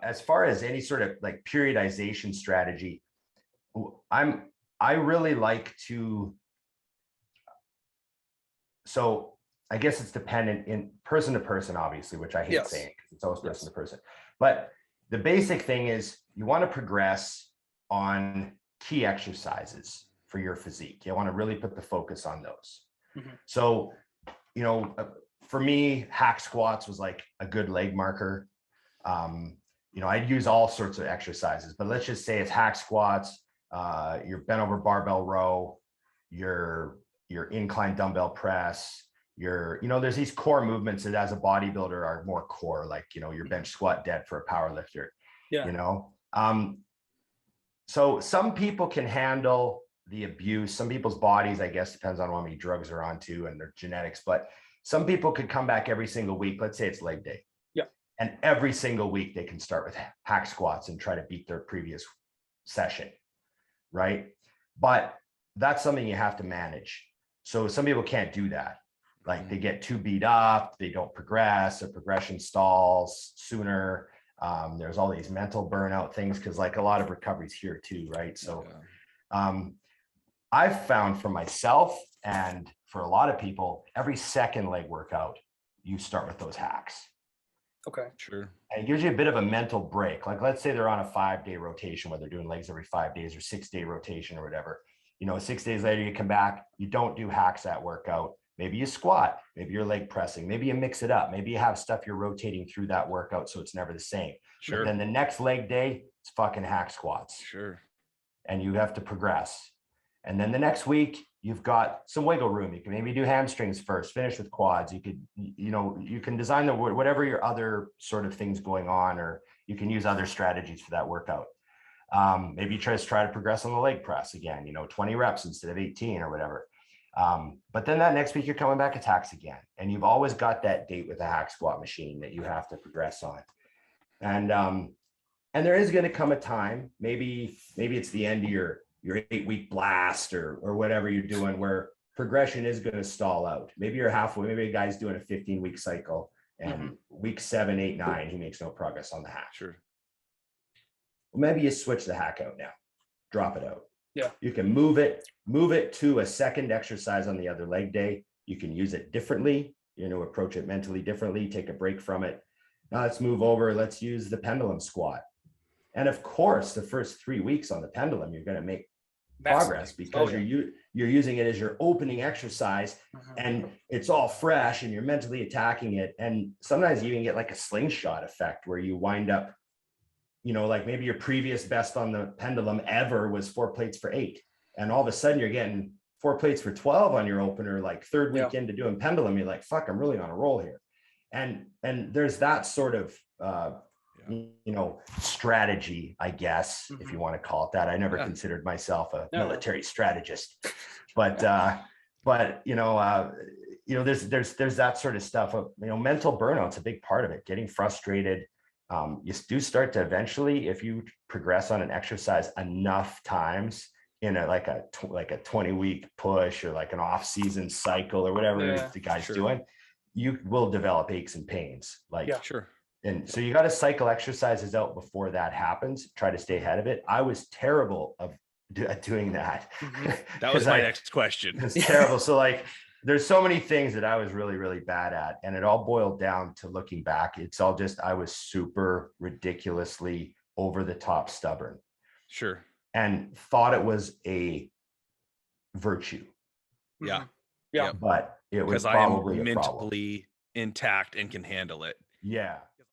as far as any sort of like periodization strategy, I really like to, so I guess it's dependent in person to person, obviously, which I hate saying because it's always person to person. But the basic thing is you want to progress on key exercises for your physique. You want to really put the focus on those. So, you know, for me, hack squats was like a good leg marker. You know, I'd use all sorts of exercises, but let's just say it's hack squats, your bent over barbell row, your incline dumbbell press, you know, there's these core movements that as a bodybuilder are more core, like, you know, your bench squat dead for a power lifter, you know? So some people can handle the abuse. Some people's bodies, I guess, depends on how many drugs they're on too and their genetics, but some people could come back every single week. Let's say it's leg day. And every single week they can start with hack squats and try to beat their previous session, right? But that's something you have to manage. So some people can't do that. Like they get too beat up, they don't progress, their progression stalls sooner. There's all these mental burnout things because like a lot of recovery's here too, right? So I've found for myself and for a lot of people, every second leg workout, you start with those hacks. Okay. Sure. And it gives you a bit of a mental break. Like let's say they're on a 5-day rotation where they're doing legs every 5 days or 6-day rotation or whatever. You know, 6 days later, you come back, you don't do hacks that workout. Maybe you squat, maybe you're leg pressing, maybe you mix it up. Maybe you have stuff you're rotating through that workout. So it's never the same. Sure. But then the next leg day, it's fucking hack squats. Sure. And you have to progress. And then the next week, you've got some wiggle room. You can maybe do hamstrings first, finish with quads. You could, you know, you can design whatever your other sort of things going on, or you can use other strategies for that workout. Maybe you try to progress on the leg press again, you know, 20 reps instead of 18 or whatever. But then that next week you're coming back attacks again. And you've always got that date with the hack squat machine that you have to progress on. And there is going to come a time, maybe it's the end of your 8-week blast or whatever you're doing, where progression is going to stall out. Maybe you're halfway, maybe a guy's doing a 15-week cycle and week 7, 8, 9, he makes no progress on the hack. Sure. Well, maybe you switch the hack out now, drop it out. Yeah. You can move it to a second exercise on the other leg day. You can use it differently, you know, approach it mentally differently, take a break from it. Now let's move over. Let's use the pendulum squat. And of course, the first 3 weeks on the pendulum, you're going to make progress because you're using it as your opening exercise and it's all fresh and you're mentally attacking it. And sometimes you even get like a slingshot effect where you wind up, you know, like maybe your previous best on the pendulum ever was 4 plates for 8. And all of a sudden you're getting 4 plates for 12 on your opener, like third week into doing pendulum. You're like, fuck, I'm really on a roll here. And there's that sort of, you know, strategy, I guess, if you want to call it that. I never considered myself a military strategist, but you know, there's that sort of stuff of, you know, mental burnout's a big part of it. Getting frustrated. You do start to eventually, if you progress on an exercise enough times in like a 20-week push or like an off-season cycle or whatever the guy's doing, you will develop aches and pains. And so you got to cycle exercises out before that happens. Try to stay ahead of it. I was terrible at doing that. That was my next question. It's terrible. So like, there's so many things that I was really, really bad at, and it all boiled down to looking back. It's all just, I was super ridiculously over the top stubborn. Sure. And thought it was a virtue. Yeah. But it was probably a problem. Mentally intact and can handle it. Yeah.